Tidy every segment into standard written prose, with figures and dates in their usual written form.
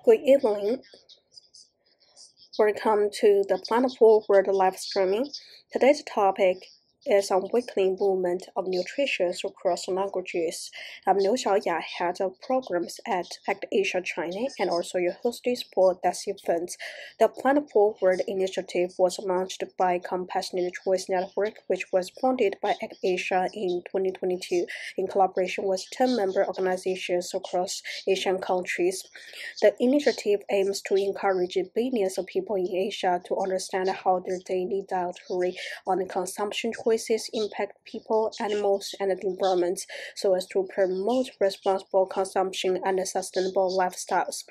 Good evening. Welcome to the Planet Forward live streaming. Today's topic is on weekly movement of nutrition across languages. I'm Liu Xiaoya, head of programs at ACTAsia China, and also your hostess for this event. The Planet Forward initiative was launched by Compassionate Choice Network, which was founded by ACTAsia in 2022 in collaboration with 10 member organizations across Asian countries. The initiative aims to encourage billions of people in Asia to understand how their daily dietary and consumption choices impact people, animals, and the environment, so as to promote responsible consumption and sustainable lifestyles.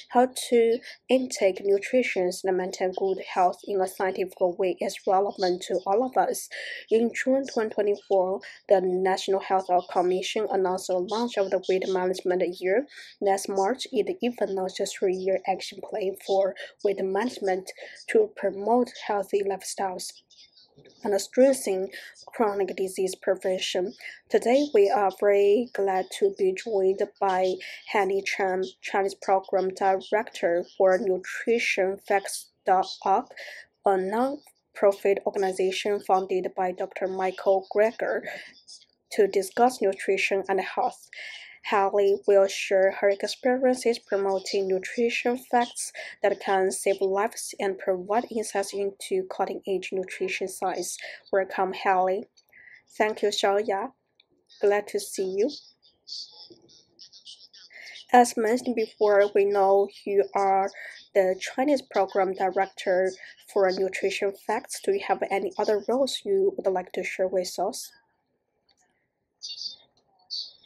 How to intake nutrition and maintain good health in a scientific way is relevant to all of us. In June 2024, the National Health Commission announced the launch of the Weight Management Year. Last March, it even launched a 3-year action plan for weight management to promote healthy lifestyles and strengthen chronic disease prevention. Today, we are very glad to be joined by Hailey Chen, Chinese Program Director for Nutrition Facts.org, a non-profit organization founded by Dr. Michael Greger, to discuss nutrition and health. Hailey will share her experiences promoting nutrition facts that can save lives and provide insights into cutting-edge nutrition science. Welcome, Hailey. Thank you, Xiaoya. Glad to see you. As mentioned before, we know you are the Chinese Program Director for Nutrition Facts. Do you have any other roles you would like to share with us?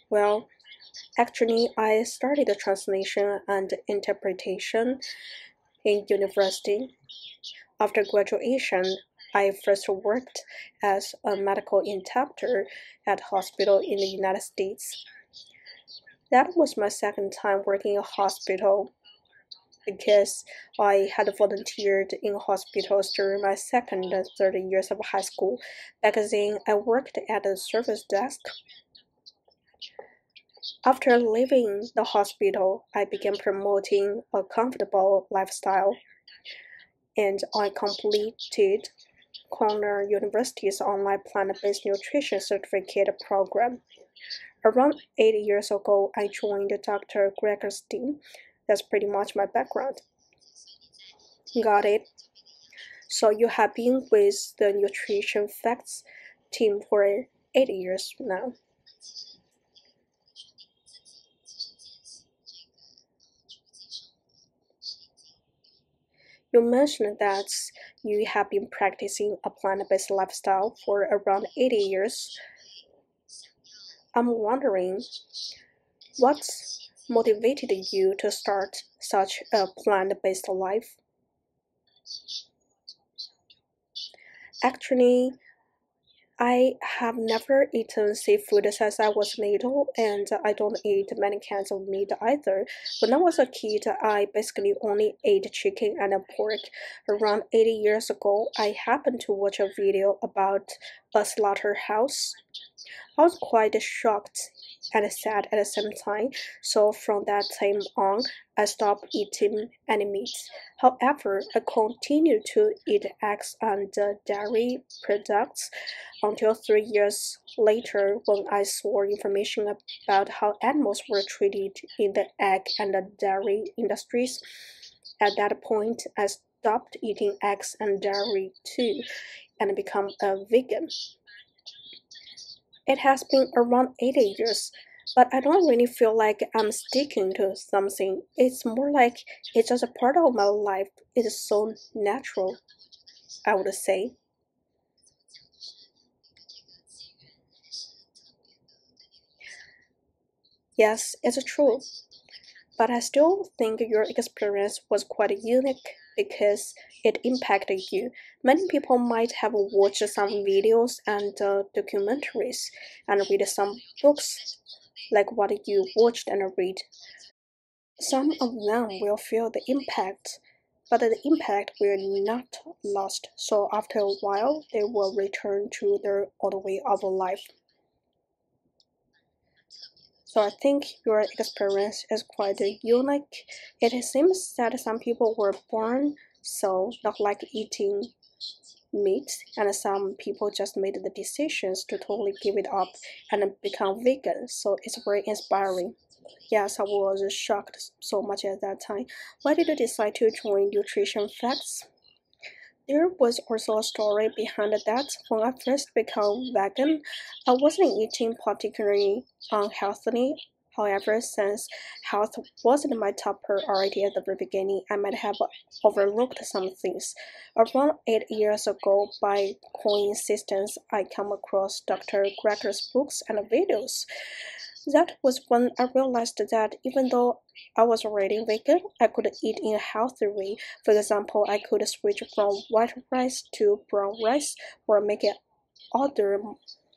Well, actually, I studied translation and interpretation in university. After graduation, I first worked as a medical interpreter at a hospital in the United States. That was my second time working in a hospital because I had volunteered in hospitals during my second and third years of high school. Back then, I worked at the service desk. After leaving the hospital, I began promoting a comfortable lifestyle, and I completed Cornell University's online plant-based nutrition certificate program. Around 8 years ago, I joined Dr. Greger's team. That's pretty much my background. Got it. So you have been with the Nutrition Facts team for 8 years now. You mentioned that you have been practicing a plant-based lifestyle for around 80 years. I'm wondering, what motivated you to start such a plant-based life? Actually, I have never eaten seafood since I was little, and I don't eat many kinds of meat either. When I was a kid, I basically only ate chicken and pork. Around 80 years ago, I happened to watch a video about a slaughterhouse. I was quite shocked and sad at the same time, so from that time on, I stopped eating any meat. However, I continued to eat eggs and dairy products until 3 years later when I saw information about how animals were treated in the egg and the dairy industries. At that point, I stopped eating eggs and dairy too and became a vegan. It has been around 80 years, but I don't really feel like I'm sticking to something. It's more like it's just a part of my life. It's so natural, I would say. Yes, it's true, but I still think your experience was quite unique because it impacted you. Many people might have watched some videos and documentaries and read some books like what you watched and read. Some of them will feel the impact, but the impact will not last, so after a while they will return to their old way of life. So I think your experience is quite unique. It seems that some people were born so not like eating meat, and some people just made the decisions to totally give it up and become vegan. So it's very inspiring. Yes, I was shocked so much at that time. Why did you decide to join Nutrition Facts? There was also a story behind that. When I first became vegan, I wasn't eating particularly unhealthily. However, since health wasn't my top priority at the very beginning, I might have overlooked some things. Around 8 years ago, by coincidence, I came across Dr. Greger's books and videos. That was when I realized that even though I was already vegan, I could eat in a healthy way. For example, I could switch from white rice to brown rice or make other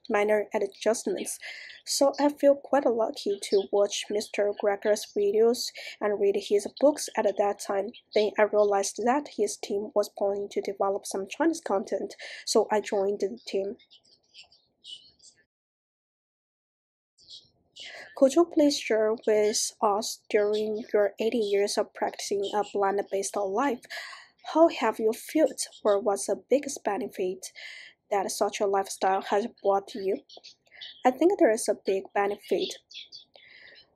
minor adjustments. So I feel quite lucky to watch Mr. Greger's videos and read his books at that time. Then I realized that his team was planning to develop some Chinese content, so I joined the team. Could you please share with us during your 80 years of practicing a plant-based life, how have you felt or what's the biggest benefit that such a lifestyle has brought you? I think there is a big benefit.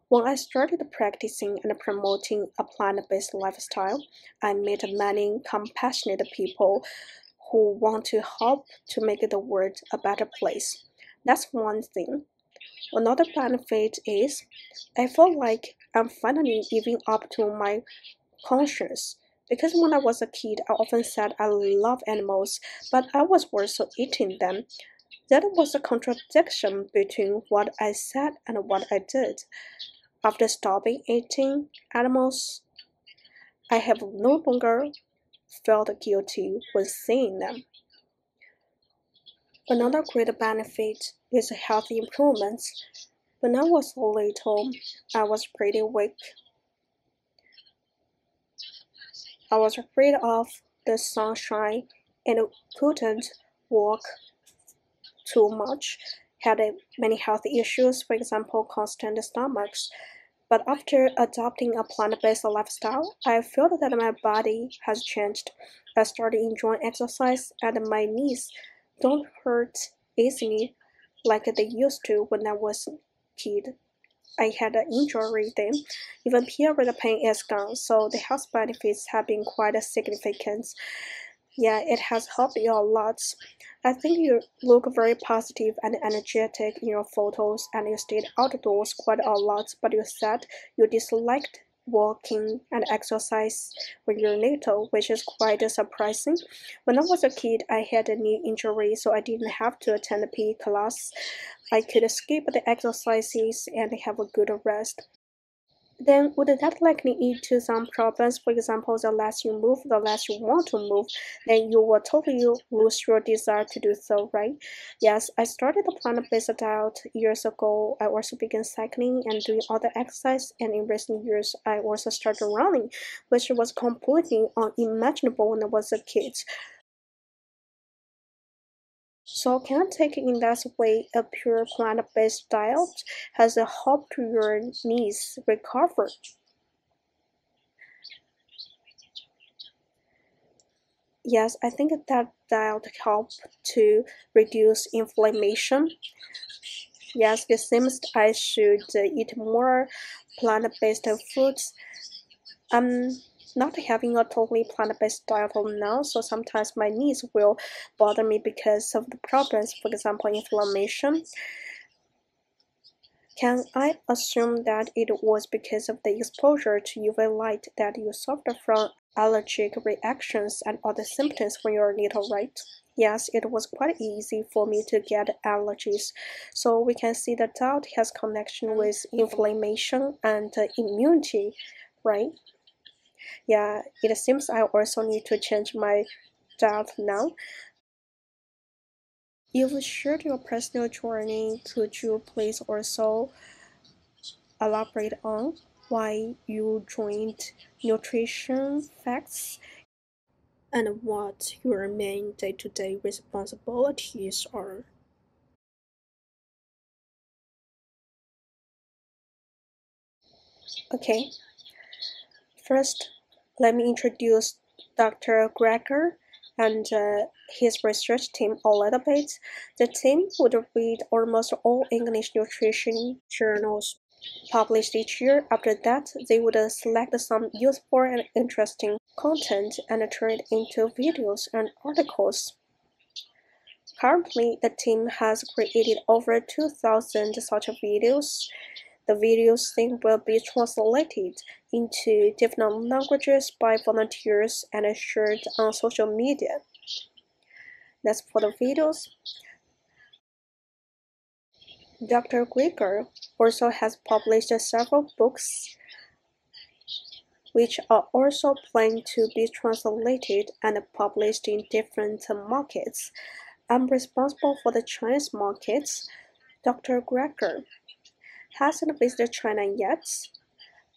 When I started practicing and promoting a plant-based lifestyle, I met many compassionate people who want to help to make the world a better place. That's one thing. Another benefit is I feel like I'm finally living up to my conscience. Because when I was a kid, I often said I love animals, but I was also eating them. That was a contradiction between what I said and what I did. After stopping eating animals, I have no longer felt guilty when seeing them. Another great benefit is health improvements. When I was little, I was pretty weak. I was afraid of the sunshine and couldn't walk too much, had many health issues, for example, constant stomachs. But after adopting a plant-based lifestyle, I feel that my body has changed. I started enjoying exercise and my knees don't hurt easily like they used to when I was a kid. I had an injury then. Even period pain is gone, so the health benefits have been quite significant. Yeah, it has helped you a lot. I think you look very positive and energetic in your photos, and you stayed outdoors quite a lot, but you said you disliked walking and exercise when you're little, which is quite surprising. When I was a kid, I had a knee injury, so I didn't have to attend a PE class. I could skip the exercises and have a good rest. Then would that likely lead to some problems? For example, the less you move, the less you want to move, then you will totally lose your desire to do so, right? Yes, I started a plant-based diet years ago. I also began cycling and doing other exercise, and in recent years, I also started running, which was completely unimaginable when I was a kid. So can I take it in that way a pure plant-based diet has helped your knees recover? Yes, I think that diet help to reduce inflammation. Yes, it seems I should eat more plant-based foods. I'm not having a totally plant-based diet now, so sometimes my knees will bother me because of the problems, for example, inflammation. Can I assume that it was because of the exposure to UV light that you suffered from allergic reactions and other symptoms when you were little, right? Yes, it was quite easy for me to get allergies. So we can see that diet has connection with inflammation and immunity, right? Yeah, it seems I also need to change my diet now. You've shared your personal journey. Could you please also elaborate on why you joined Nutrition Facts and what your main day-to-day responsibilities are? Okay, first, let me introduce Dr. Greger and his research team a little bit. The team would read almost all English nutrition journals published each year. After that, they would select some useful and interesting content and turn it into videos and articles. Currently, the team has created over 2,000 such videos. The videos then will be translated into different languages by volunteers and shared on social media. That's for the videos. Dr. Greger also has published several books which are also planned to be translated and published in different markets. I'm responsible for the Chinese markets. Dr. Greger hasn't visited China yet,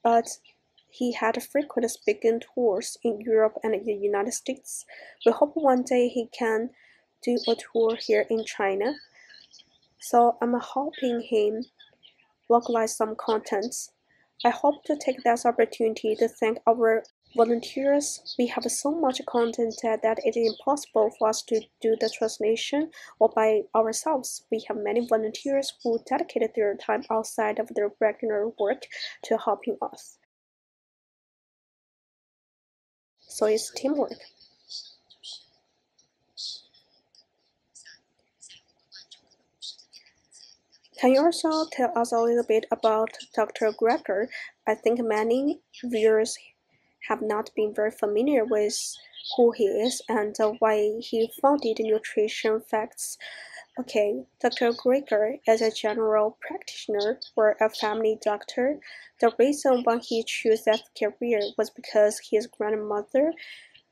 but he had frequent speaking tours in Europe and the United States. We hope one day he can do a tour here in China. So I'm helping him localize some contents. I hope to take this opportunity to thank our volunteers. We have so much content that it is impossible for us to do the translation all by ourselves. We have many volunteers who dedicated their time outside of their regular work to helping us. So it's teamwork. Can you also tell us a little bit about Dr. Greger? I think many viewers have not been very familiar with who he is and why he founded Nutrition Facts. Okay, Dr. Greger is a general practitioner or a family doctor. The reason why he chose that career was because his grandmother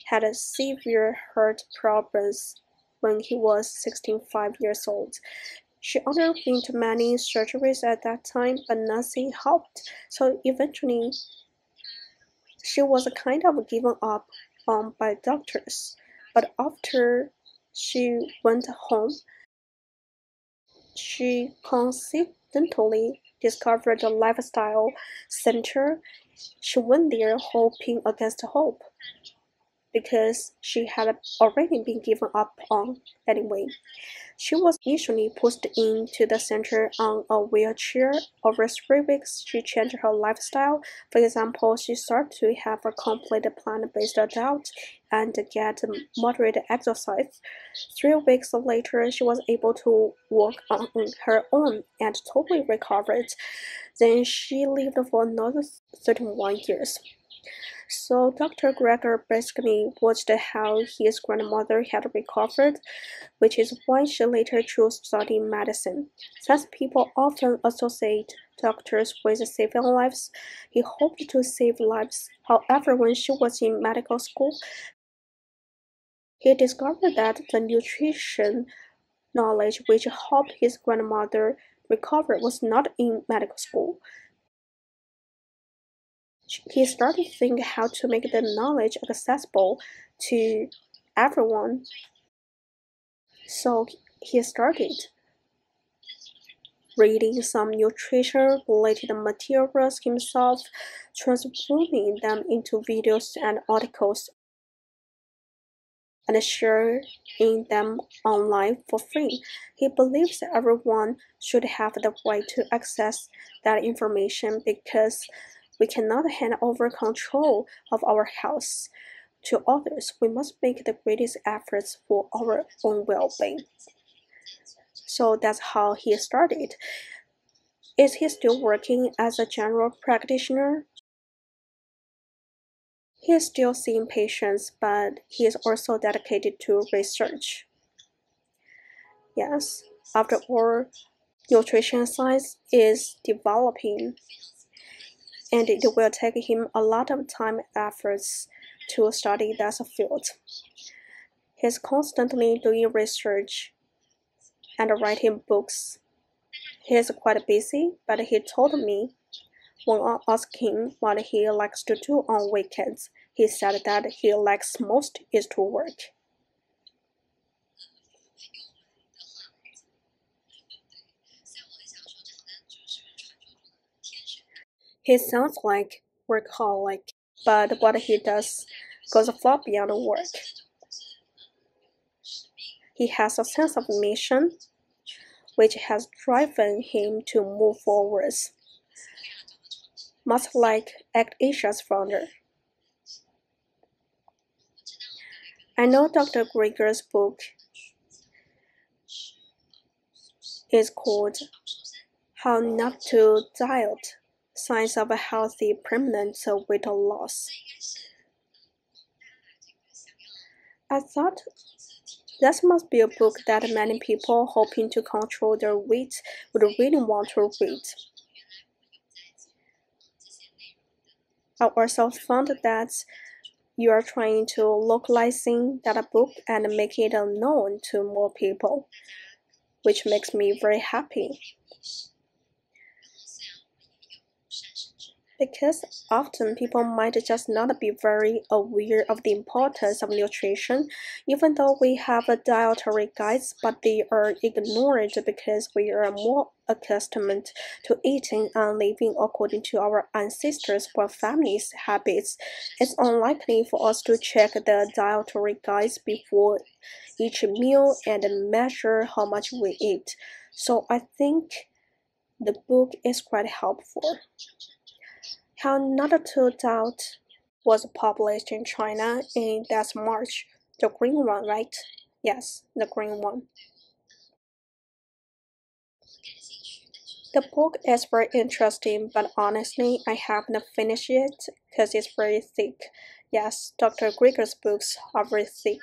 had a severe heart problems when he was 65 years old. She underwent many surgeries at that time, but nothing helped. So eventually, she was kind of given up on by doctors. But after she went home, she coincidentally discovered a lifestyle center. She went there hoping against hope because she had already been given up on anyway. She was initially pushed into the center on a wheelchair. Over 3 weeks, she changed her lifestyle. For example, she started to have a complete plant-based diet and get moderate exercise. 3 weeks later, she was able to walk on her own and totally recovered. Then she lived for another 31 years. So Dr. Greger basically watched how his grandmother had recovered, which is why she later chose studying medicine. Since people often associate doctors with saving lives, he hoped to save lives. However, when she was in medical school, he discovered that the nutrition knowledge which helped his grandmother recover was not in medical school. He started thinking how to make the knowledge accessible to everyone. So he started reading some nutrition-related materials himself, transforming them into videos and articles, and sharing them online for free. He believes everyone should have the right to access that information because we cannot hand over control of our health to others. We must make the greatest efforts for our own well-being. So that's how he started. Is he still working as a general practitioner? He is still seeing patients, but he is also dedicated to research. Yes, after all, nutrition science is developing, and it will take him a lot of time and efforts to study that field. He's constantly doing research and writing books. He is quite busy, but he told me when I asked him what he likes to do on weekends, he said that he likes most is to work. He sounds like workaholic, but what he does goes far beyond work. He has a sense of mission, which has driven him to move forwards, much like ACTAsia's founder. I know Dr. Greger's book is called How Not to Diet: Signs of a Healthy Permanent Weight Loss. I thought that must be a book that many people hoping to control their weight would really want to read. I also found that you are trying to localizing that book and make it known to more people, which makes me very happy. Because often people might just not be very aware of the importance of nutrition, even though we have dietary guides, but they are ignored because we are more accustomed to eating and living according to our ancestors' or families' habits. It's unlikely for us to check the dietary guides before each meal and measure how much we eat. So I think the book is quite helpful. How Not to Doubt was published in China in that March. The green one, right? Yes, the green one. The book is very interesting, but honestly, I haven't finished it because it's very thick. Yes, Dr. Greger's books are very thick.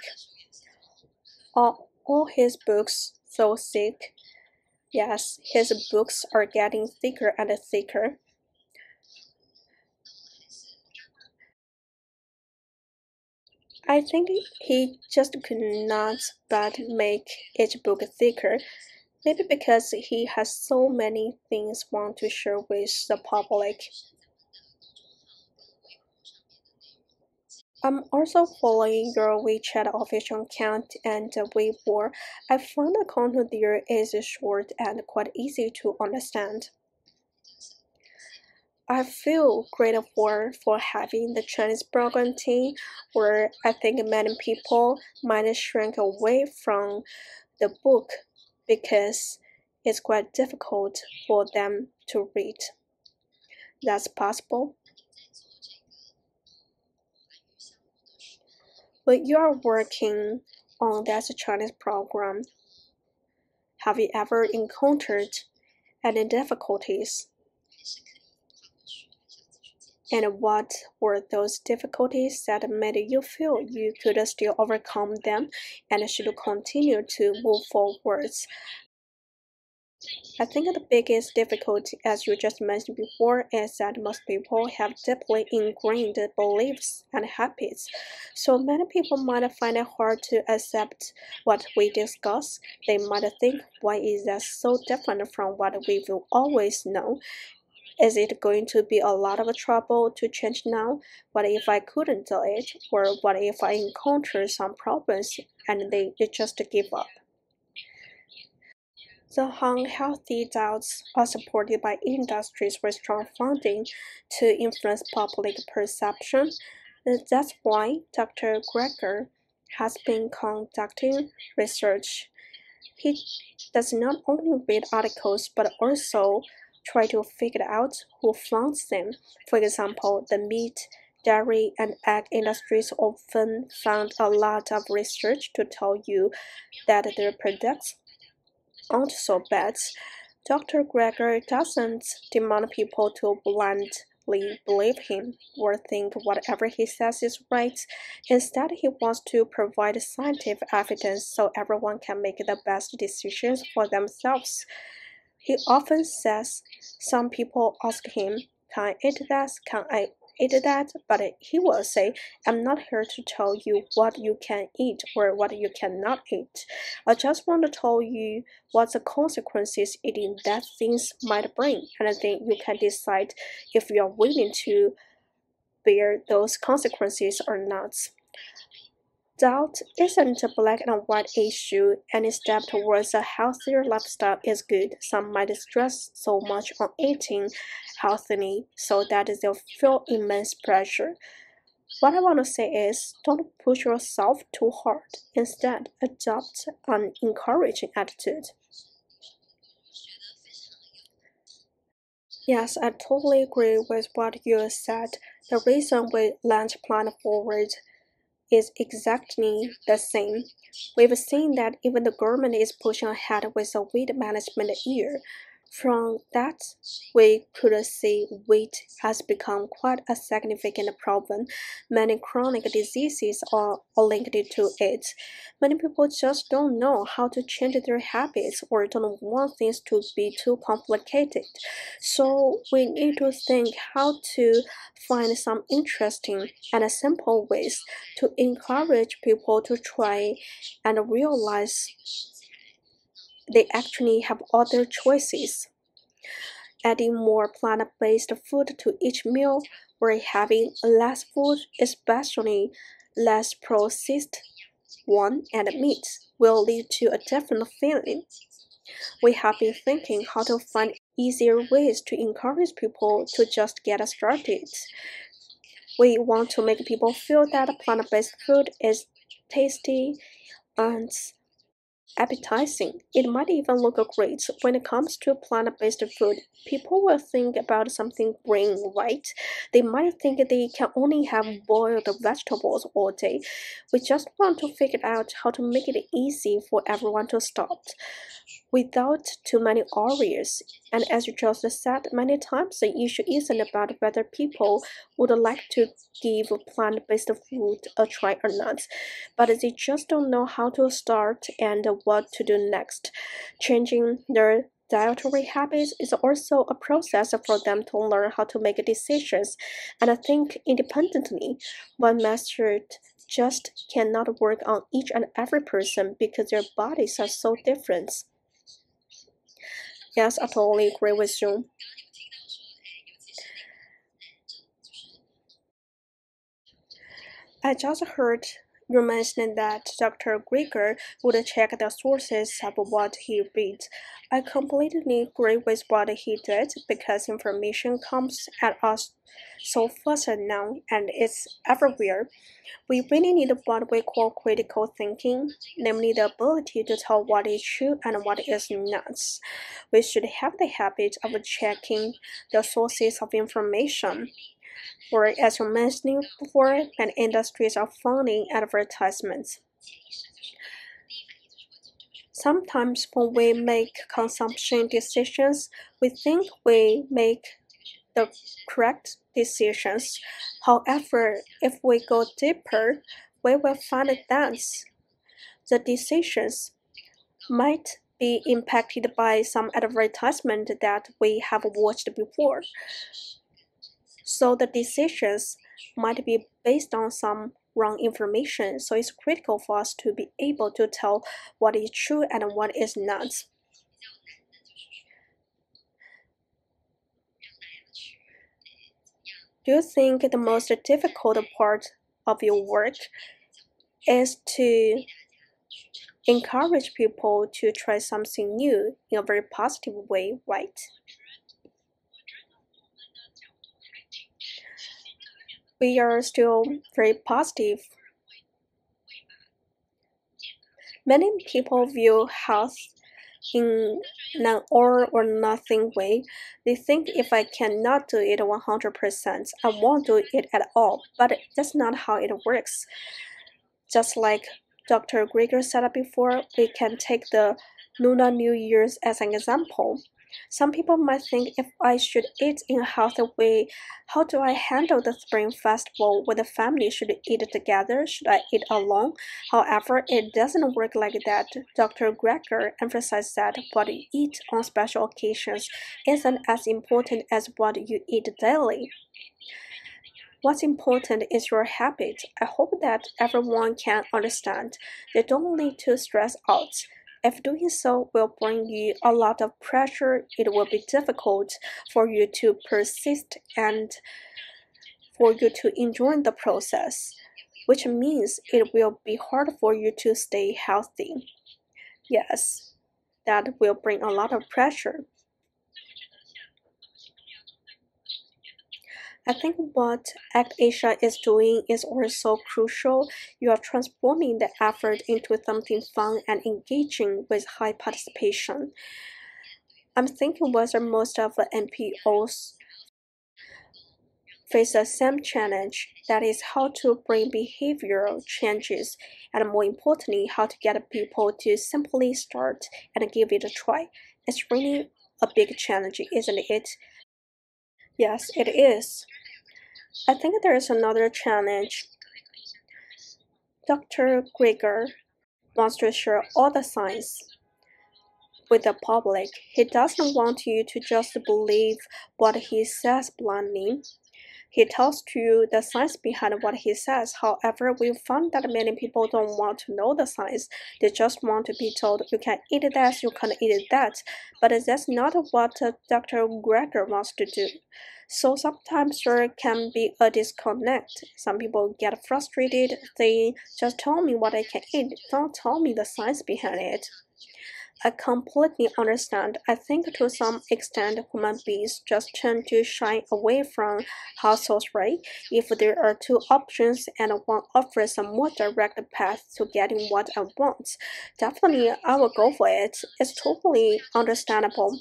All his books so thick. Yes, his books are getting thicker and thicker. I think he just could not but make each book thicker, maybe because he has so many things want to share with the public. I'm also following your WeChat official account and Weibo. I found the content there is short and quite easy to understand. I feel grateful for having the Chinese program team, where I think many people might shrink away from the book because it's quite difficult for them to read. That's possible. When you are working on that Chinese program, have you ever encountered any difficulties? And what were those difficulties that made you feel you could still overcome them and should continue to move forwards? I think the biggest difficulty, as you just mentioned before, is that most people have deeply ingrained beliefs and habits. So many people might find it hard to accept what we discuss. They might think, why is that so different from what we've always known? Is it going to be a lot of trouble to change now? What if I couldn't do it? Or what if I encounter some problems and they just give up? The unhealthy doubts are supported by industries with strong funding to influence public perception. That's why Dr. Greger has been conducting research. He does not only read articles but also try to figure out who funds them. For example, the meat, dairy, and egg industries often fund a lot of research to tell you that their products aren't so bad. Dr. Greger doesn't demand people to blindly believe him or think whatever he says is right. Instead, he wants to provide scientific evidence so everyone can make the best decisions for themselves. He often says some people ask him, "Can I eat that? Can I eat that?" But he will say, "I'm not here to tell you what you can eat or what you cannot eat. I just want to tell you what the consequences eating that things might bring, and then you can decide if you are willing to bear those consequences or not." Doubt isn't a black and white issue. Any step towards a healthier lifestyle is good. Some might stress so much on eating healthily so that they feel immense pressure. What I want to say is, don't push yourself too hard. Instead, adopt an encouraging attitude. Yes, I totally agree with what you said. The reason we launch Plan Forward is exactly the same. We've seen that even the government is pushing ahead with a weight management year. From that, we could see weight has become quite a significant problem. Many chronic diseases are linked to it. Many people just don't know how to change their habits or don't want things to be too complicated. So we need to think how to find some interesting and simple ways to encourage people to try and realize they actually have other choices. Adding more plant-based food to each meal or having less food, especially less processed one and meat, will lead to a different feeling. We have been thinking how to find easier ways to encourage people to just get started. We want to make people feel that plant-based food is tasty and appetizing. It might even look great. When it comes to plant-based food, people will think about something green, right? They might think they can only have boiled vegetables all day. We just want to figure out how to make it easy for everyone to start without too many barriers. And as you just said many times, the issue isn't about whether people would like to give plant-based food a try or not, but they just don't know how to start and what to do next. Changing their dietary habits is also a process for them to learn how to make decisions and think independently. One method just cannot work on each and every person because their bodies are so different. Yes, I totally agree with you. I just heard you mention that Dr. Grieger would check the sources of what he reads. I completely agree with what he did because information comes at us so fast now and it's everywhere. We really need what we call critical thinking, namely the ability to tell what is true and what is not. We should have the habit of checking the sources of information. Or, as you mentioned before, many industries are funding advertisements. Sometimes when we make consumption decisions, we think we make the correct decisions. However, if we go deeper, we will find that the decisions might be impacted by some advertisement that we have watched before. So the decisions might be based on some wrong information. So it's critical for us to be able to tell what is true and what is not. Do you think the most difficult part of your work is to encourage people to try something new in a very positive way, right? We are still very positive. Many people view health in an all or nothing way. They think if I cannot do it 100%, I won't do it at all. But that's not how it works. Just like Dr. Grieger said before, we can take the Lunar New Year's as an example. Some people might think if I should eat in a healthy way, how do I handle the Spring Festival when the family should eat together? Should I eat alone? However, it doesn't work like that. Dr. Greger emphasized that what you eat on special occasions isn't as important as what you eat daily. What's important is your habit. I hope that everyone can understand. They don't need to stress out. If doing so will bring you a lot of pressure, it will be difficult for you to persist and for you to enjoy the process. which means it will be hard for you to stay healthy. Yes, that will bring a lot of pressure. I think what ACTAsia is doing is also crucial. You are transforming the effort into something fun and engaging with high participation. I'm thinking whether most of the NPOs face the same challenge, that is how to bring behavioral changes and more importantly, how to get people to simply start and give it a try. It's really a big challenge, isn't it? Yes, it is. I think there is another challenge. Dr. Grieger wants to share all the science with the public. He doesn't want you to just believe what he says blindly. He tells you the science behind what he says. However, we found that many people don't want to know the science. They just want to be told, you can eat this, you can't eat that. But that's not what Dr. Greger wants to do. So sometimes there can be a disconnect. Some people get frustrated. They just tell me what I can eat. Don't tell me the science behind it. I completely understand. I think to some extent human beings just tend to shy away from households, right? If there are two options and one offers a more direct path to getting what I want, definitely I will go for it. It's totally understandable.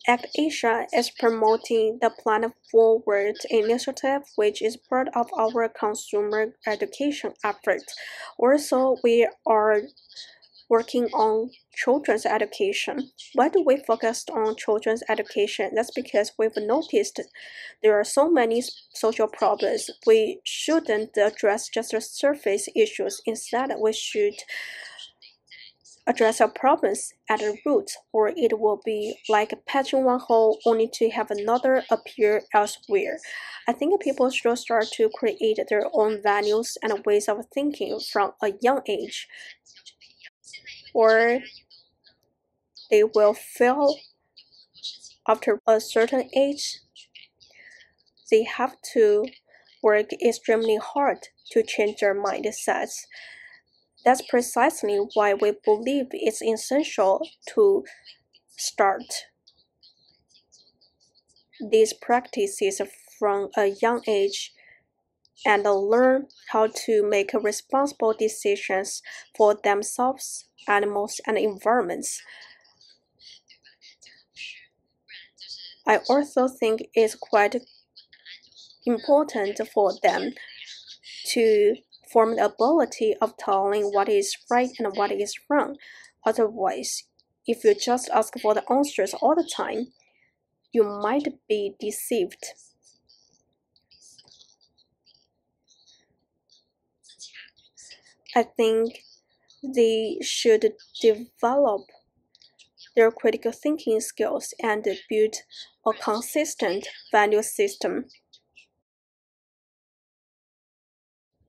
ACTAsia is promoting the Planet Forward initiative, which is part of our consumer education effort. Also, we are working on children's education. Why do we focus on children's education? That's because we've noticed there are so many social problems. We shouldn't address just the surface issues. Instead, we should address our problems at the root, or it will be like patching one hole only to have another appear elsewhere. I think people should start to create their own values and ways of thinking from a young age, or they will fail after a certain age. They have to work extremely hard to change their mindsets. That's precisely why we believe it's essential to start these practices from a young age and learn how to make responsible decisions for themselves, animals, and environments. I also think it's quite important for them to form the ability of telling what is right and what is wrong. Otherwise, if you just ask for the answers all the time, you might be deceived. I think they should develop their critical thinking skills and build a consistent value system.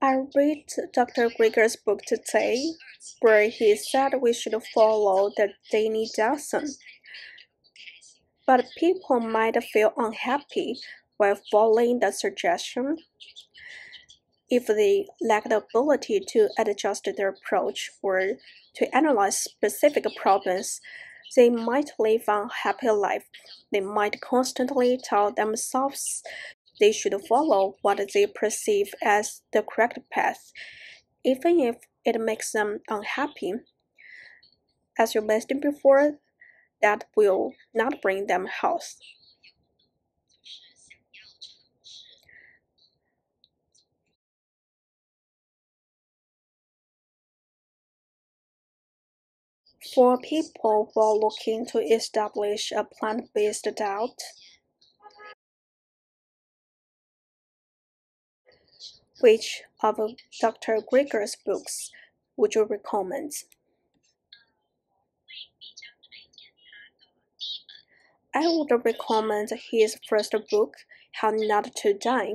I read Dr. Grieger's book today, where he said we should follow the daily lesson. But people might feel unhappy while following the suggestion. If they lack the ability to adjust their approach or to analyze specific problems, they might live an unhappy life. They might constantly tell themselves they should follow what they perceive as the correct path, even if it makes them unhappy. As you mentioned before, that will not bring them health. For people who are looking to establish a plant-based diet, which of Dr. Grieger's books would you recommend? I would recommend his first book, How Not to Die.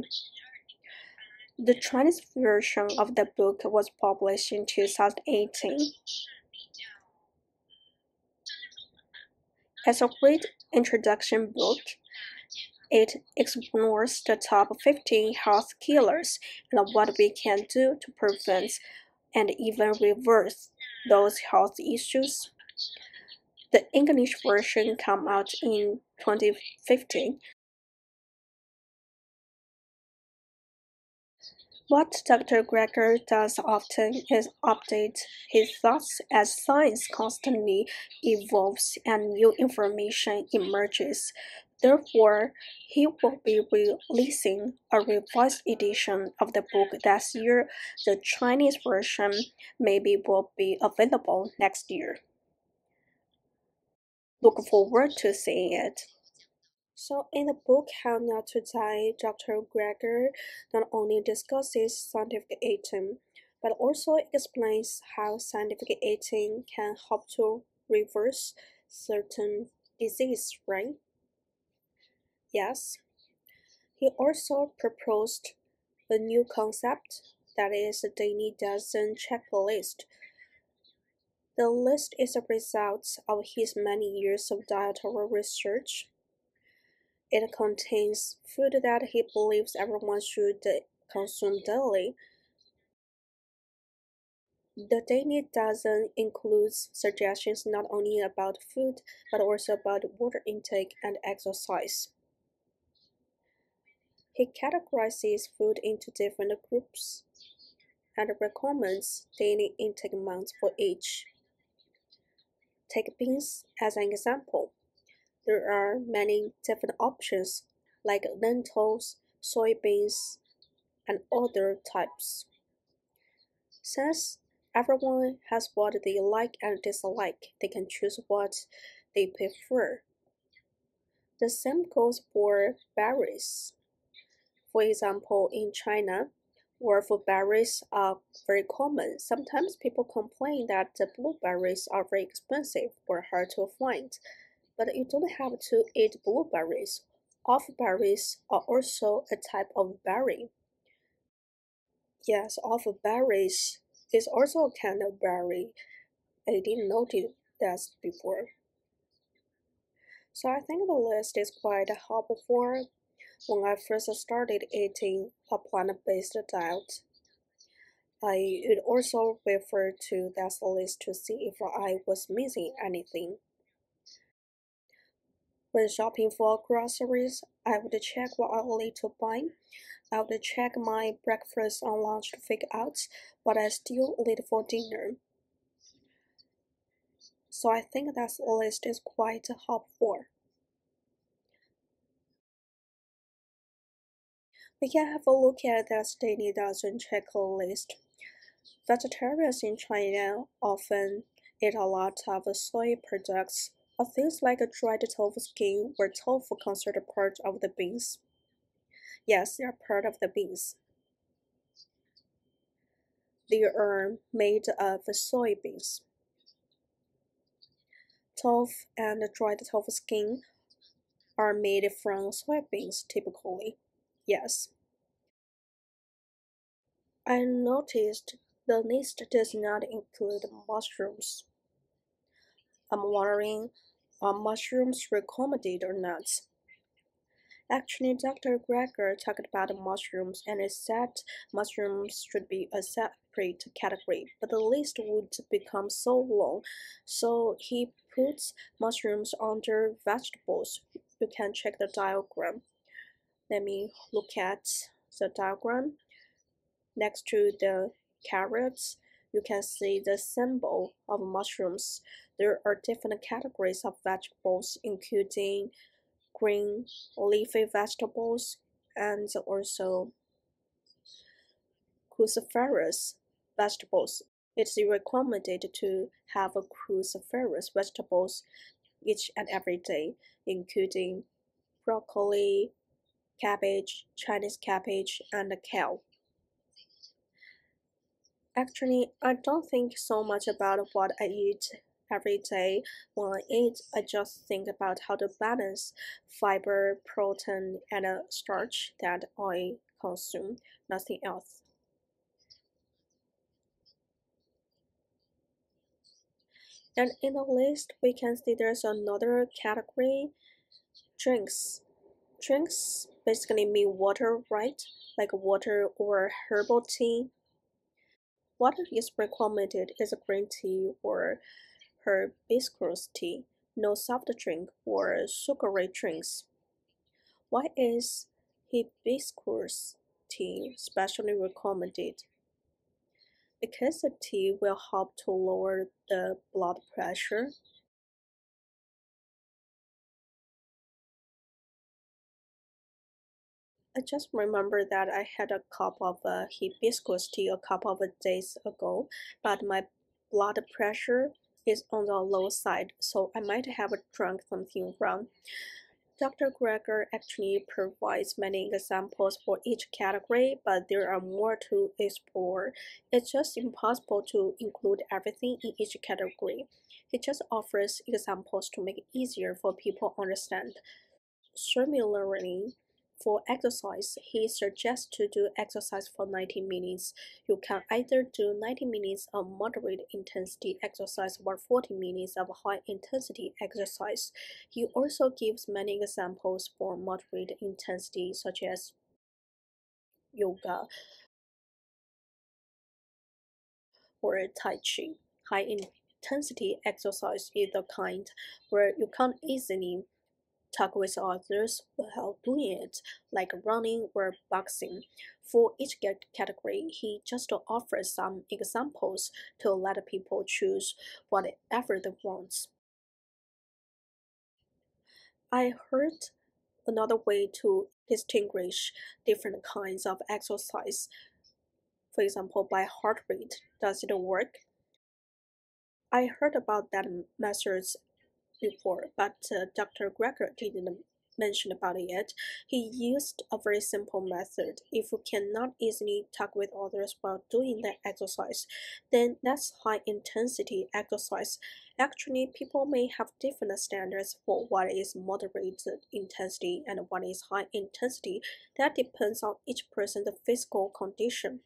The Chinese version of the book was published in 2018. It's a great introduction book. It explores the top 15 health killers and what we can do to prevent and even reverse those health issues. The English version came out in 2015. What Dr. Greger does often is update his thoughts as science constantly evolves and new information emerges. Therefore, he will be releasing a revised edition of the book this year. The Chinese version maybe will be available next year. Look forward to seeing it. So, in the book How Not to Die, Dr. Greger not only discusses scientific eating, but also explains how scientific eating can help to reverse certain disease, right? Yes. He also proposed a new concept that is the daily dozen checklist. The list is a result of his many years of dietary research. It contains food that he believes everyone should consume daily. The daily dozen includes suggestions not only about food but also about water intake and exercise. He categorizes food into different groups and recommends daily intake amounts for each. Take beans as an example. There are many different options like lentils, soybeans, and other types. Since everyone has what they like and dislike, they can choose what they prefer. The same goes for berries. For example, in China, berries are very common. Sometimes people complain that the blueberries are very expensive or hard to find. But you don't have to eat blueberries. Berries are also a type of berry. Yes, berries is also a kind of berry. I didn't notice that before. So I think the list is quite helpful when I first started eating a plant-based diet. I would also refer to that list to see if I was missing anything. When shopping for groceries, I would check what I need to buy. I would check my breakfast and lunch to figure out what I still need for dinner. So I think that list is quite helpful. We can have a look at that daily dozen checklist. Vegetarians in China often eat a lot of soy products, or things like dried tofu skin or tofu considered part of the beans. Yes, they are part of the beans. They are made of soybeans. Tofu and dried tofu skin are made from soybeans typically. Yes. I noticed the list does not include mushrooms. I'm wondering, are mushrooms recommended or not? Actually, Dr. Greger talked about mushrooms and said mushrooms should be a separate category, but the list would become so long, so he puts mushrooms under vegetables. You can check the diagram. Let me look at the diagram. Next to the carrots, you can see the symbol of mushrooms. There are different categories of vegetables, including green leafy vegetables and also cruciferous vegetables. It's recommended to have cruciferous vegetables each and every day, including broccoli, cabbage, Chinese cabbage, and kale. Actually, I don't think so much about what I eat every day. When I eat, I just think about how to balance fiber, protein, and starch that I consume, nothing else. And in the list, we can see there's another category, drinks. Drinks basically mean water, right? Like water or herbal tea. Water is recommended as a green tea or hibiscus tea, no soft drink or sugary drinks. Why is hibiscus tea specially recommended? Because the tea will help to lower the blood pressure. I just remember that I had a cup of hibiscus tea a couple of days ago, but my blood pressure is on the low side, so I might have drunk something wrong. Dr. Greger actually provides many examples for each category, but there are more to explore. It's just impossible to include everything in each category. He just offers examples to make it easier for people to understand. Similarly, for exercise, he suggests to do exercise for 90 minutes. You can either do 90 minutes of moderate intensity exercise or 40 minutes of high intensity exercise. He also gives many examples for moderate intensity, such as yoga or Tai Chi. High intensity exercise is the kind where you can't easily talk with others while doing it, like running or boxing. For each category, he just offers some examples to let people choose whatever they want. I heard another way to distinguish different kinds of exercise, for example, by heart rate. Does it work? I heard about that methods before, but Dr. Greger didn't mention about it. He used a very simple method. If you cannot easily talk with others while doing the exercise, then that's high intensity exercise. Actually, people may have different standards for what is moderate intensity and what is high intensity. That depends on each person's physical condition.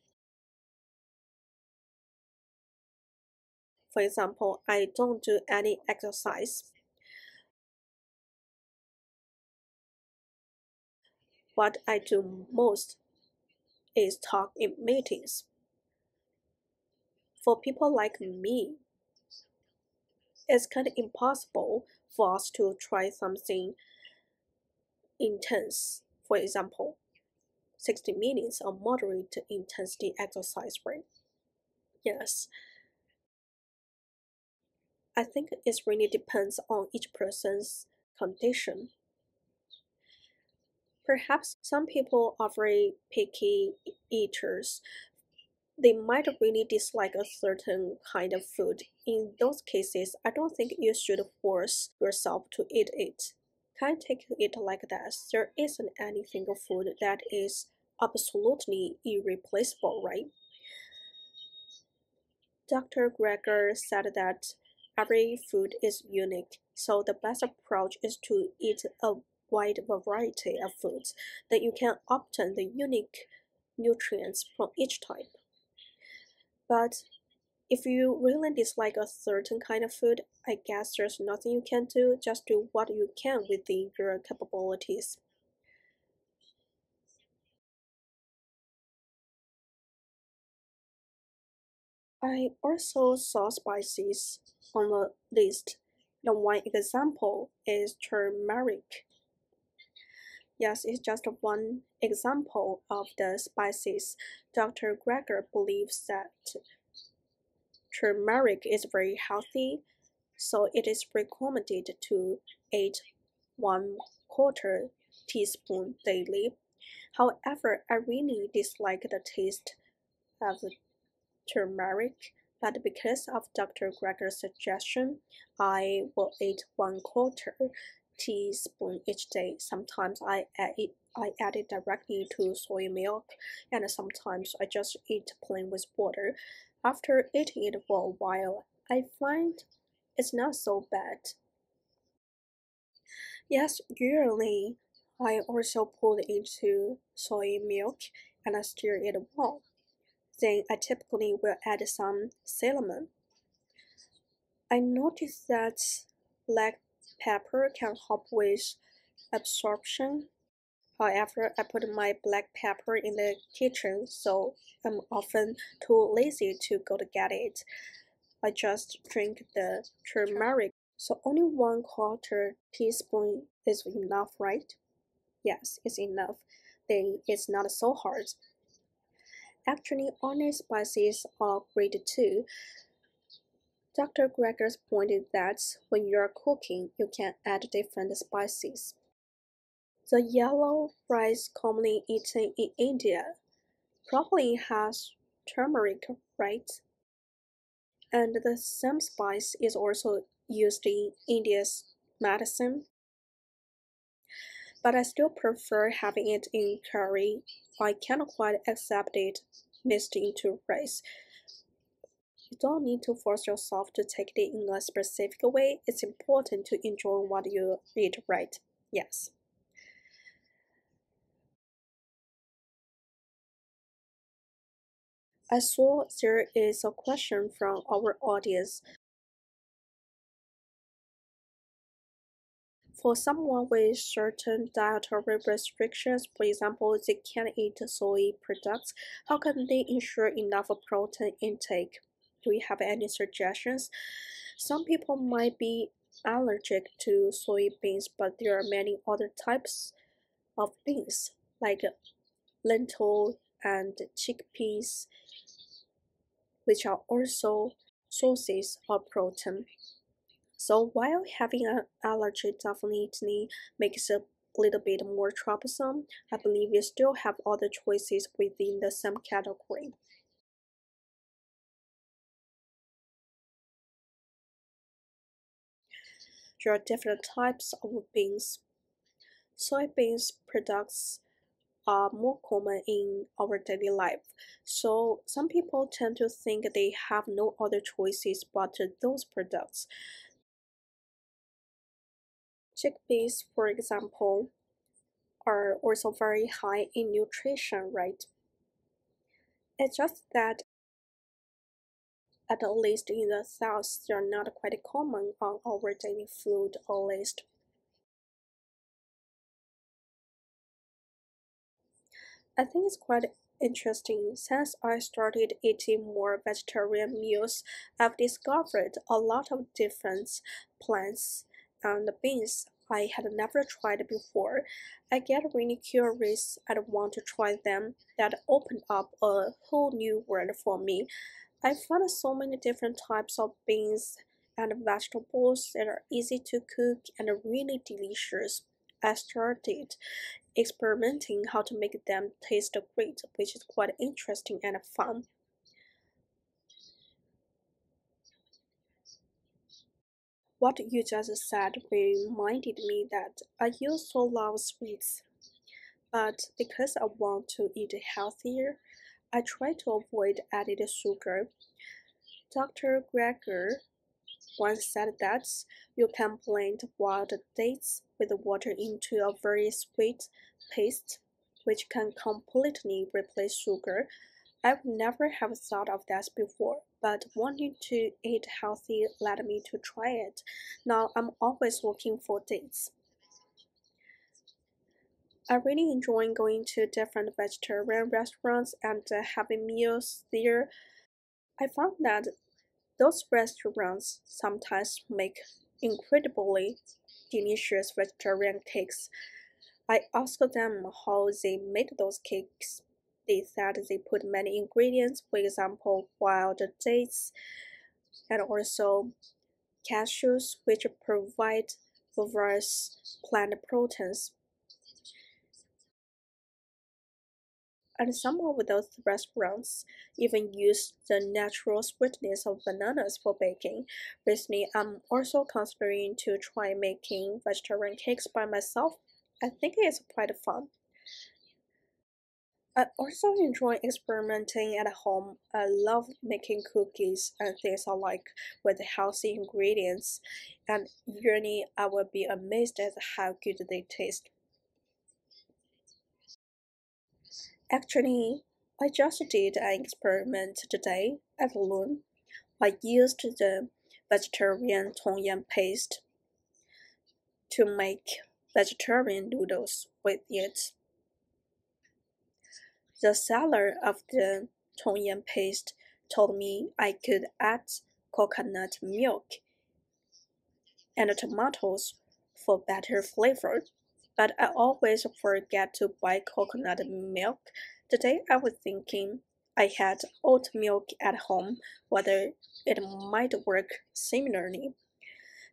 For example, I don't do any exercise. What I do most is talk in meetings. For people like me, it's kind of impossible for us to try something intense. For example, 60 minutes of moderate intensity exercise rate. Yes, I think it really depends on each person's condition. Perhaps some people are very picky eaters. They might really dislike a certain kind of food. In those cases, I don't think you should force yourself to eat it. Can't take it like that. There isn't any single food that is absolutely irreplaceable, right? Dr. Greger said that every food is unique, so the best approach is to eat a wide variety of foods. Then you can obtain the unique nutrients from each type. But if you really dislike a certain kind of food, I guess there's nothing you can do, just do what you can within your capabilities. I also saw spices on the list. And one example is turmeric. Yes, it's just one example of the spices. Dr. Greger believes that turmeric is very healthy, so it is recommended to eat 1/4 teaspoon daily. However, I really dislike the taste of turmeric, but because of Dr. Greger's suggestion, I will eat 1/4 teaspoon each day. Sometimes I add it directly to soy milk, and sometimes I just eat plain with water. After eating it for a while, I find it's not so bad. Yes, usually I also put it into soy milk and I stir it well. Then I typically will add some cinnamon. I noticed that black pepper can help with absorption. However, I put my black pepper in the kitchen, so I'm often too lazy to go to get it. I just drink the turmeric. So only 1/4 teaspoon is enough, right? Yes, it's enough. Then it's not so hard. Actually, other spices are great too. Dr. Gregors pointed that when you're cooking, you can add different spices. The yellow rice commonly eaten in India probably has turmeric, right? And the same spice is also used in India's medicine, but I still prefer having it in curry. I cannot quite accept it mixed into rice. You don't need to force yourself to take it in a specific way. It's important to enjoy what you eat, right? Yes. I saw there is a question from our audience. For someone with certain dietary restrictions, for example, they can't eat soy products, how can they ensure enough protein intake? Do you have any suggestions? Some people might be allergic to soybeans, but there are many other types of beans, like lentil and chickpeas, which are also sources of protein. So while having an allergy definitely makes it a little bit more troublesome, I believe you still have other choices within the same category. There are different types of beans. Soybeans products are more common in our daily life, so some people tend to think they have no other choices but those products. Chickpeas, for example, are also very high in nutrition, right? It's just that at least in the South, they are not quite common on our daily food list. I think it's quite interesting. Since I started eating more vegetarian meals, I've discovered a lot of different plants and beans I had never tried before. I get really curious and want to try them. That opened up a whole new world for me. I found so many different types of beans and vegetables that are easy to cook and really delicious. I started experimenting how to make them taste great, which is quite interesting and fun. What you just said reminded me that I used to love sweets, but because I want to eat healthier, I try to avoid added sugar. Dr. Greger once said that you can blend wild dates with water into a very sweet paste, which can completely replace sugar. I've never have thought of that before, but wanting to eat healthy led me to try it. Now I'm always looking for dates. I really enjoy going to different vegetarian restaurants and having meals there. I found that those restaurants sometimes make incredibly delicious vegetarian cakes. I asked them how they made those cakes. They said they put many ingredients, for example, wild dates and also cashews, which provide various plant proteins. And some of those restaurants even use the natural sweetness of bananas for baking. Recently, I'm also considering to try making vegetarian cakes by myself. I think it's quite fun. I also enjoy experimenting at home. I love making cookies and things alike with healthy ingredients, and usually I will be amazed at how good they taste. Actually, I just did an experiment today at noon. I used the vegetarian tom yum paste to make vegetarian noodles with it. The seller of the tom yum paste told me I could add coconut milk and tomatoes for better flavor, but I always forget to buy coconut milk. Today I was thinking I had oat milk at home, whether it might work similarly.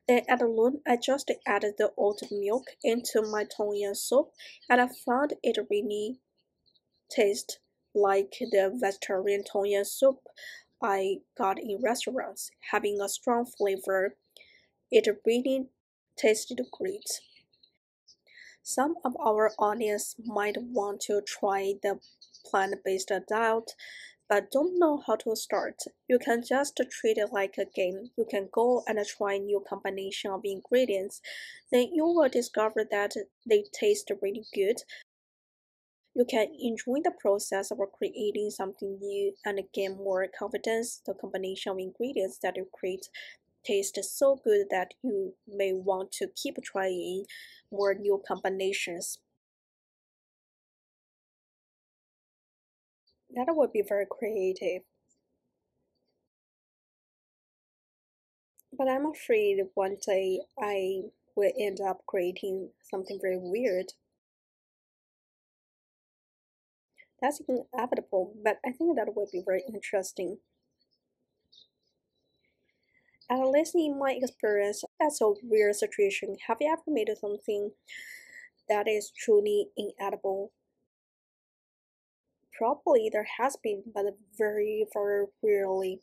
Then at noon, I just added the oat milk into my tom yum soup, and I found it really tastes like the vegetarian tom yum soup I got in restaurants, having a strong flavor. It really tasted great. Some of our audience might want to try the plant-based diet but don't know how to start. You can just treat it like a game. You can go and try new combination of ingredients. Then you will discover that they taste really good. You can enjoy the process of creating something new and gain more confidence. The combination of ingredients that you create tastes so good that you may want to keep trying more new combinations. That would be very creative. But I'm afraid one day I will end up creating something very weird. That's inevitable, but I think that would be very interesting. At least in my experience, that's a weird situation. Have you ever made something that is truly inedible? Probably there has been, but very, very rarely.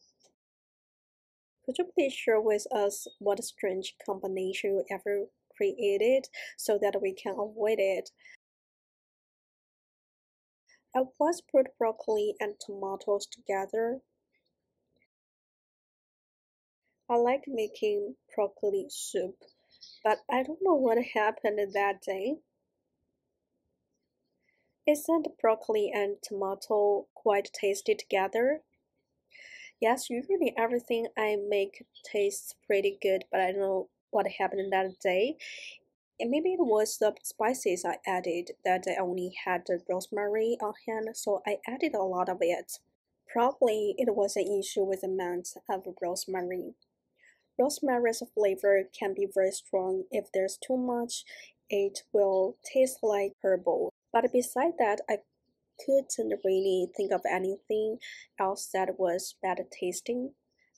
Could you please share with us what strange combination you ever created so that we can avoid it? I once put broccoli and tomatoes together. I like making broccoli soup, but I don't know what happened that day. Isn't broccoli and tomato quite tasty together? Yes, usually everything I make tastes pretty good, but I don't know what happened that day. And maybe it was the spices I added that I only had the rosemary on hand, so I added a lot of it. Probably it was an issue with the amount of rosemary. Rosemary's flavor can be very strong. If there's too much, it will taste like herbal. But besides that, I couldn't really think of anything else that was bad tasting.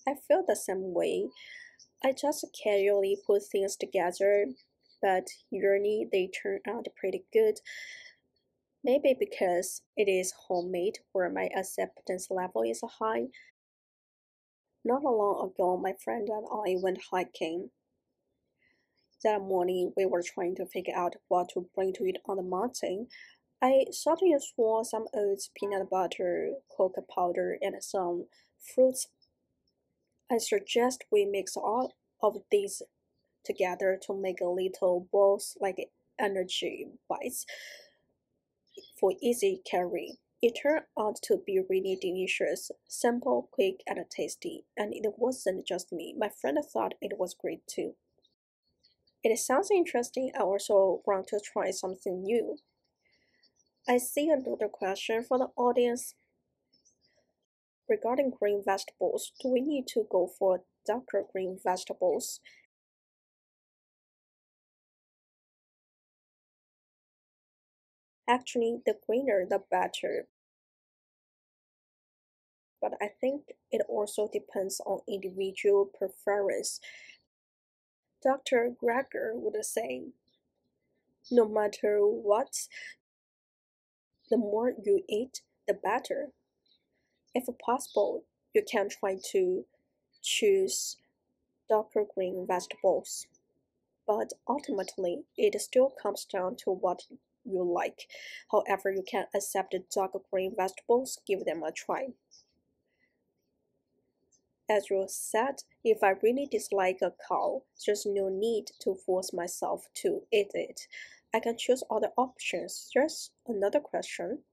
I feel the same way. I just casually put things together, but usually they turn out pretty good. Maybe because it is homemade where my acceptance level is high. Not long ago, my friend and I went hiking. That morning, we were trying to figure out what to bring to eat on the mountain. I suddenly saw some oats, peanut butter, cocoa powder, and some fruits. I suggest we mix all of these together to make a little balls like energy bites for easy carry. It turned out to be really delicious, simple, quick, and tasty. And it wasn't just me. My friend thought it was great too. It sounds interesting. I also want to try something new. I see another question for the audience. Regarding green vegetables, do we need to go for darker green vegetables? Actually, the greener the better, but I think it also depends on individual preference. Dr. Greger would say, no matter what, the more you eat, the better. If possible, you can try to choose darker green vegetables, but ultimately it still comes down to what you like. However, you can accept dark green vegetables, give them a try. As you said, if I really dislike a cow, there's no need to force myself to eat it. I can choose other options. There's another question.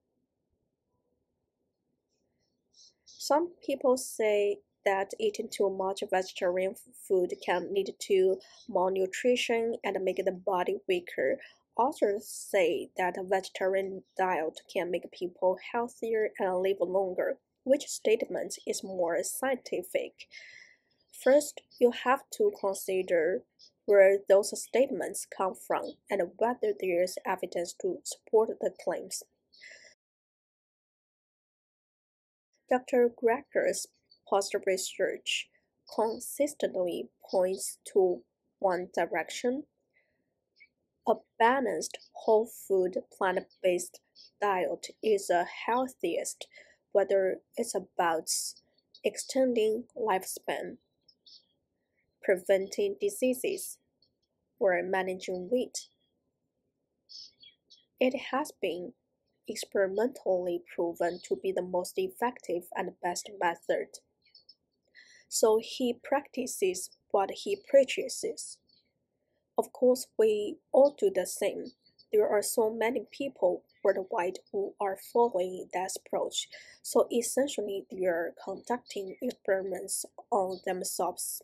Some people say that eating too much vegetarian food can lead to malnutrition and make the body weaker. authors say that a vegetarian diet can make people healthier and live longer. Which statement is more scientific? First, you have to consider where those statements come from and whether there is evidence to support the claims. Dr. Greger's post-research consistently points to one direction: a balanced, whole food, plant-based diet is the healthiest, whether it's about extending lifespan, preventing diseases, or managing weight. It has been experimentally proven to be the most effective and best method. So he practices what he preaches. Of course, we all do the same. There are so many people worldwide who are following that approach, so essentially they are conducting experiments on themselves.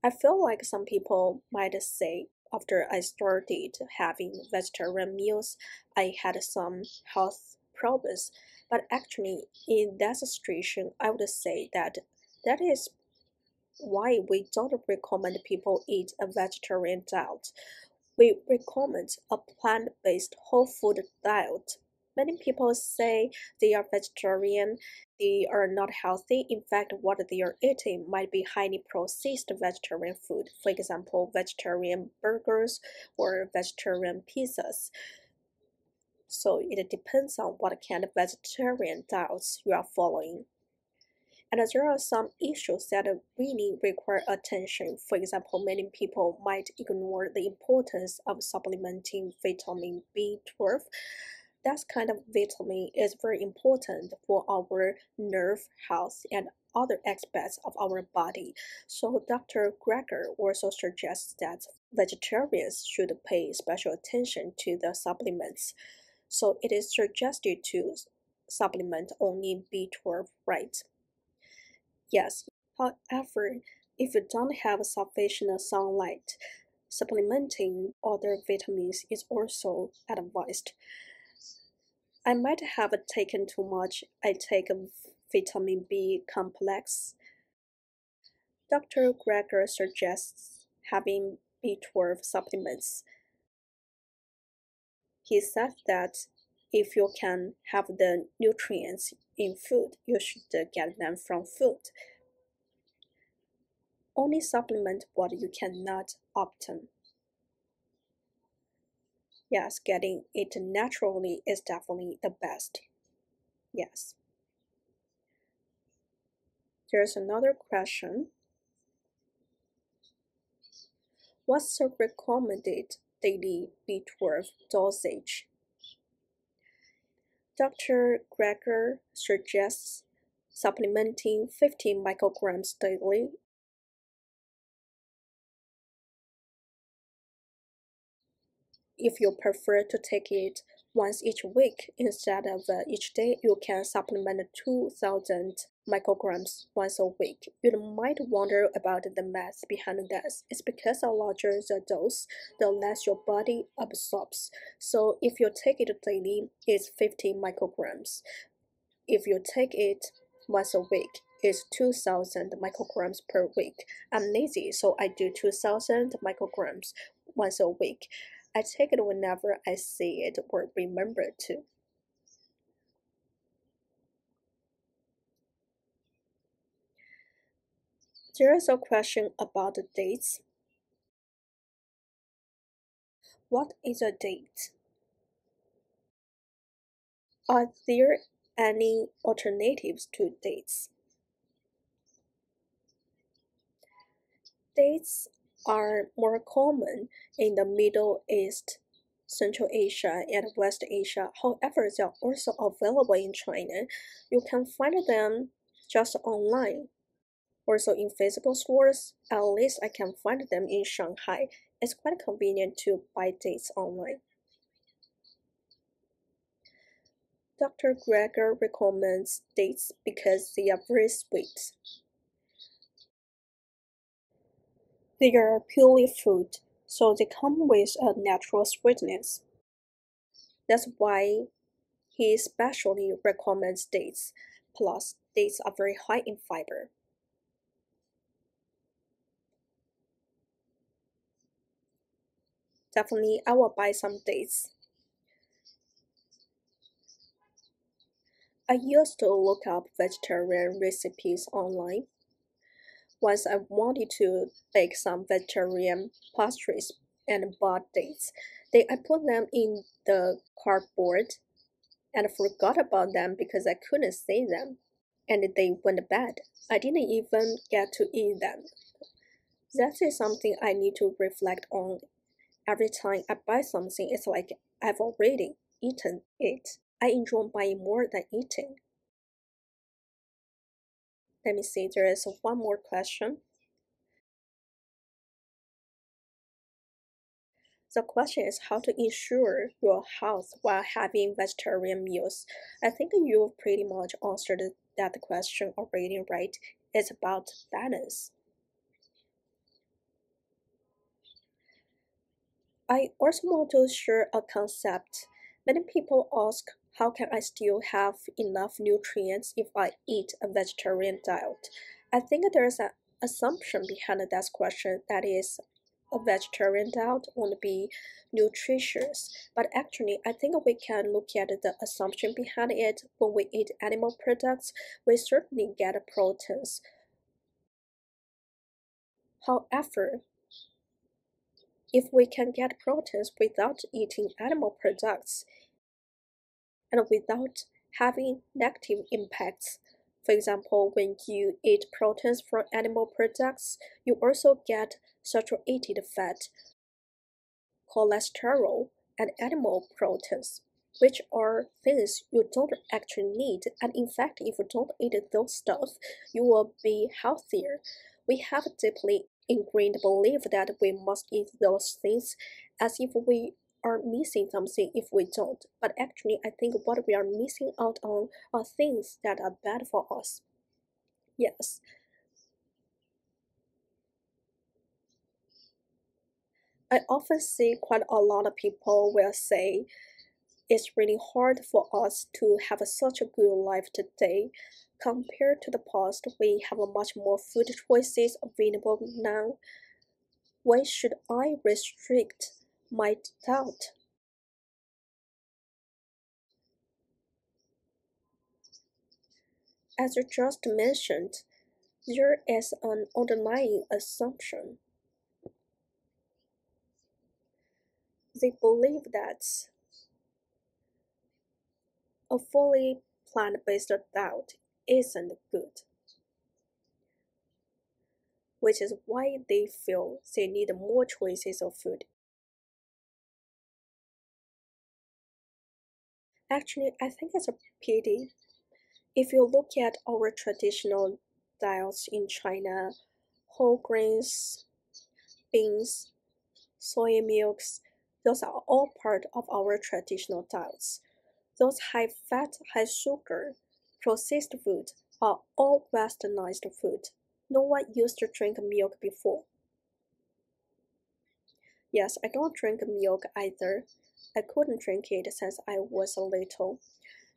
I feel like some people might say after I started having vegetarian meals, I had some health problems. But actually, in that situation, I would say that is why we don't recommend people eat a vegetarian diet. We recommend a plant-based whole food diet. Many people say they are vegetarian, they are not healthy. In fact, what they are eating might be highly processed vegetarian food, for example, vegetarian burgers or vegetarian pizzas. So it depends on what kind of vegetarian diets you are following. And there are some issues that really require attention. For example, many people might ignore the importance of supplementing vitamin B12. That kind of vitamin is very important for our nerve health and other aspects of our body. So Dr. Greger also suggests that vegetarians should pay special attention to the supplements. So it is suggested to supplement only B12, right? Yes. However, if you don't have sufficient sunlight, supplementing other vitamins is also advised. I might have taken too much. I take a vitamin B complex. Dr. Greger suggests having B12 supplements. He said that if you can have the nutrients in food, you should get them from food. Only supplement what you cannot obtain. Yes, getting it naturally is definitely the best. Yes. There's another question. What's the recommended daily B12 dosage? Dr. Greger suggests supplementing 50 micrograms daily. If you prefer to take it once each week instead of each day, you can supplement 2,000 micrograms once a week. You might wonder about the math behind this. It's because the larger the dose, the less your body absorbs. So if you take it daily, it's 50 micrograms. If you take it once a week, it's 2,000 micrograms per week. I'm lazy, so I do 2,000 micrograms once a week. I take it whenever I see it or remember to. There is a question about the dates. What is a date? Are there any alternatives to dates? Dates are more common in the Middle East, Central Asia, and West Asia. However, they are also available in China. You can find them just online. Also in physical stores, at least I can find them in Shanghai. It's quite convenient to buy dates online. Dr. Greger recommends dates because they are very sweet. They are purely fruit. so they come with a natural sweetness. That's why he especially recommends dates. Plus, dates are very high in fiber. Definitely, I will buy some dates. I used to look up vegetarian recipes online. Once I wanted to bake some vegetarian pastries and bought dates. I put them in the cardboard and forgot about them because I couldn't see them. And they went bad. I didn't even get to eat them. That is something I need to reflect on. Every time I buy something, it's like I've already eaten it. I enjoy buying more than eating. Let me see, there is one more question. The question is how to ensure your health while having vegetarian meals. I think you've pretty much answered that question already, right? It's about balance. I also want to share a concept. Many people ask, how can I still have enough nutrients if I eat a vegetarian diet? I think there's an assumption behind that question, that is, a vegetarian diet won't be nutritious. But actually, I think we can look at the assumption behind it. When we eat animal products, we certainly get proteins. However, if we can get proteins without eating animal products and without having negative impacts, for example, when you eat proteins from animal products, you also get saturated fat, cholesterol, and animal proteins, which are things you don't actually need. And in fact, if you don't eat those stuff, you will be healthier. We have a deeply ingrained belief that we must eat those things as if we are missing something if we don't. But actually, I think what we are missing out on are things that are bad for us. Yes, I often see quite a lot of people will say it's really hard for us to have such a good life today. Compared to the past, we have a much more food choices available now. Why should I restrict my diet? As you just mentioned, there is an underlying assumption. They believe that a fully plant-based diet isn't good, which is why they feel they need more choices of food. Actually, I think it's a pity. If you look at our traditional diets in China, whole grains, beans, soy milks, those are all part of our traditional diets. Those high fat, high sugar, processed food are all westernized food. No one used to drink milk before. Yes, I don't drink milk either. I couldn't drink it since I was little.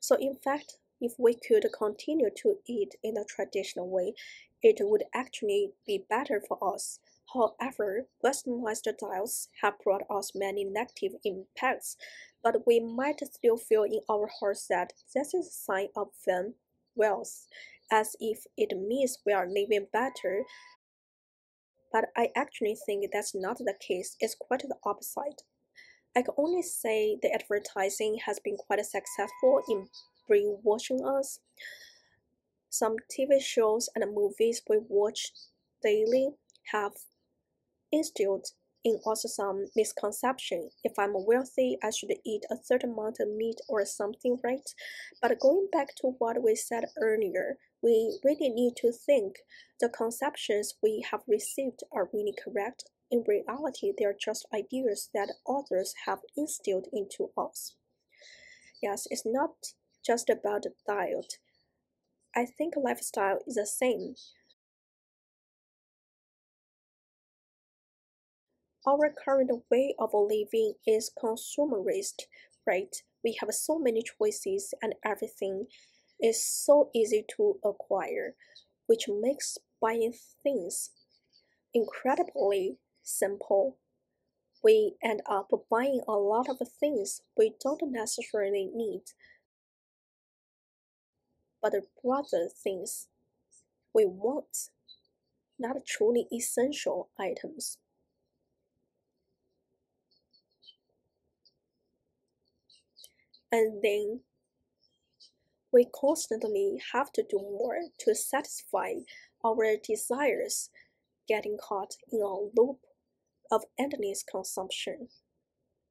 So in fact, if we could continue to eat in the traditional way, it would actually be better for us. However, westernized diets have brought us many negative impacts, but we might still feel in our hearts that this is a sign of wealth, as if it means we are living better. But I actually think that's not the case, it's quite the opposite. I can only say the advertising has been quite successful in brainwashing us. Some TV shows and movies we watch daily have instilled in us some misconception. If I'm wealthy, I should eat a certain amount of meat or something, right? But going back to what we said earlier, we really need to think the conceptions we have received are really correct. In reality, they are just ideas that others have instilled into us. Yes, it's not just about the diet. I think lifestyle is the same. Our current way of living is consumerist, right? We have so many choices and everything is so easy to acquire, which makes buying things incredibly simple. We end up buying a lot of things we don't necessarily need, but rather things we want, not truly essential items. And then we constantly have to do more to satisfy our desires, getting caught in a loop of endless consumption.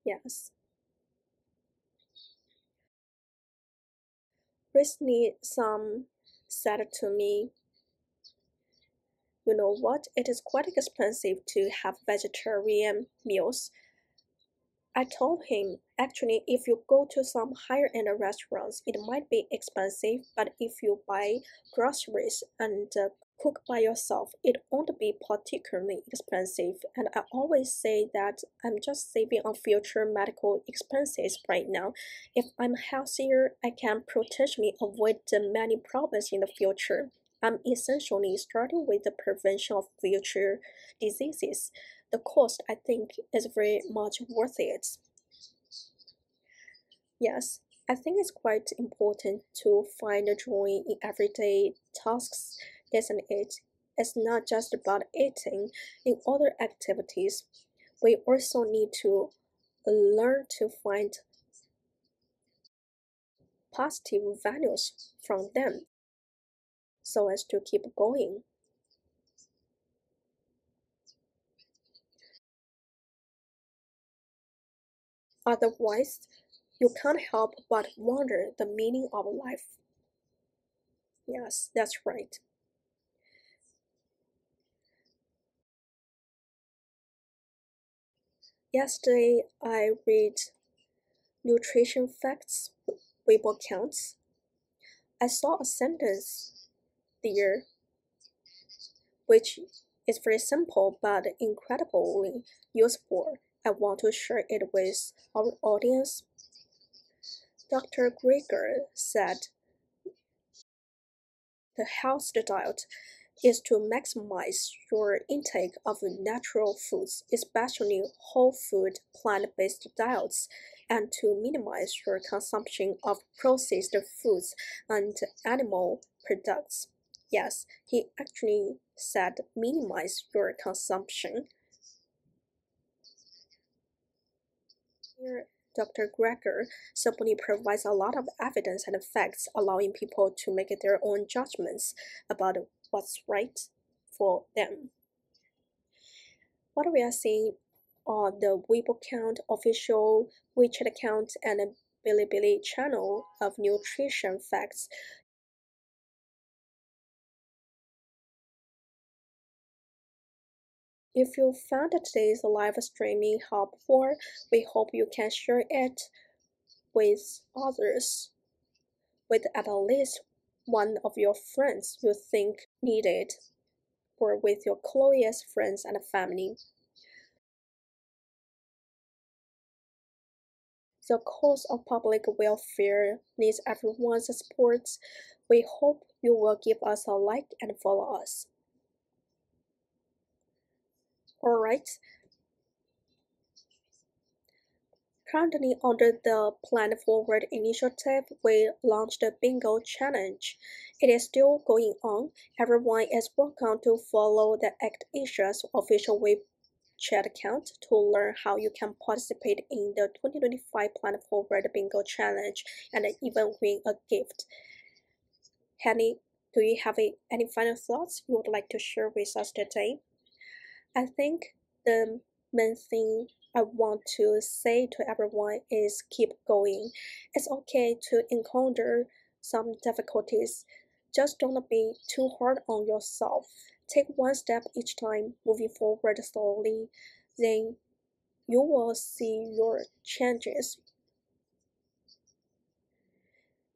Yes. Recently, some said to me, you know what, it is quite expensive to have vegetarian meals. I told him, actually, if you go to some higher end restaurants, it might be expensive, but if you buy groceries and cook by yourself, it won't be particularly expensive. And I always say that I'm just saving on future medical expenses right now. If I'm healthier, I can potentially avoid the many problems in the future. I'm essentially starting with the prevention of future diseases. The cost, I think, is very much worth it. Yes, I think it's quite important to find joy in everyday tasks, isn't it? It's not just about eating. In other activities, we also need to learn to find positive values from them so as to keep going. Otherwise, you can't help but wonder the meaning of life. Yes, that's right. Yesterday, I read nutrition facts, Weibo counts. I saw a sentence there which is very simple but incredibly useful. I want to share it with our audience. Dr. Greger said the healthy diet is to maximize your intake of natural foods, especially whole food plant-based diets, and to minimize your consumption of processed foods and animal products. Yes, he actually said minimize your consumption. Here, Dr. Greger simply provides a lot of evidence and facts, allowing people to make their own judgments about what's right for them. What we are seeing on the Weibo account, official WeChat account, and Bilibili channel of nutrition facts. If you found today's live streaming helpful, we hope you can share it with others, with at least one of your friends you think need it, or with your closest friends and family. The cause of public welfare needs everyone's support. We hope you will give us a like and follow us. Alright, currently under the Plan Forward initiative, we launched a bingo challenge. It is still going on. Everyone is welcome to follow the ACTAsia's official WeChat account to learn how you can participate in the 2025 Plan Forward Bingo Challenge and even win a gift. Hailey, do you have any final thoughts you would like to share with us today? I think the main thing I want to say to everyone is keep going. It's okay to encounter some difficulties. Just don't be too hard on yourself. Take one step each time, moving forward slowly. Then you will see your changes.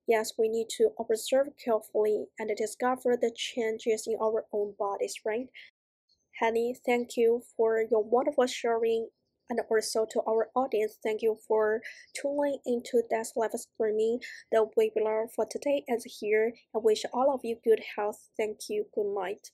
Yes, we need to observe carefully and discover the changes in our own bodies, right? Hailey, thank you for your wonderful sharing. And also to our audience, thank you for tuning into this live streaming. The webinar for today is here. I wish all of you good health. Thank you. Good night.